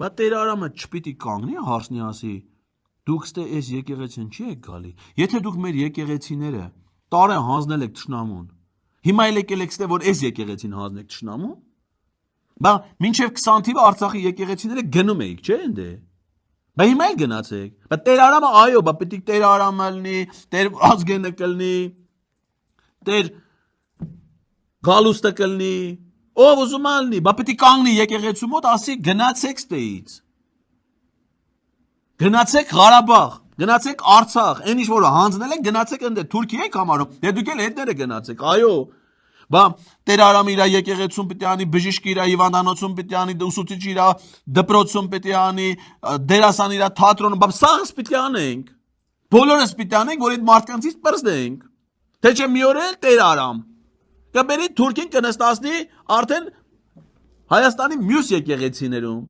Բա Տեր Արամը չպիտի կանգնի հարցնի ասի դուք ստե այս եկեղեցին չի եք գալի։ Եթե դուք մեր եկեղեցիները տարե հանձնել եք թշնամուն, հիմա էլ եկել եք ստե որ այս եկեղեցին հանձնեք թշնամուն, բա մինչև 20 թիվը Արցախի եկեղեցիները գնում էիք, չէ՞ ընդ է։ Բա հիմա էլ գնացեք։ Բա Տեր Արամը այո, բա պիտի Տեր Արամը լինի, Տեր Ազգենը կլինի, Տեր Գալուստը կլինի, ով ուզում ա լինի, բա պիտի կանգնի եկեղեցու մոտ ասի գնացեք ստեից։ Գնացեք Ղարաբաղ, գնացեք Արցախ, այն ինչ որ հանձնել են, գնացեք ընդ Թուրքիա եք համարում։ Դե դուք էլ հետները գնացեք, այո։ Բա Տեր Արամը իր եկեղեցում պիտի անի, բժիշկը իր հիվանդանոցում պիտի անի, ուսուցիչը իր դպրոցում պիտի անի, դերասանը իր թատրոնում, բա սաղս պիտի անենք։ Բոլորս պիտի անենք, որ այդ մարդկանցից պրծնենք։ Թե չէ մի օր էլ Տեր Արամ կբերի Թուրքին կնստացնի արդեն Հայաստանի մյուս եկեղեցիներում։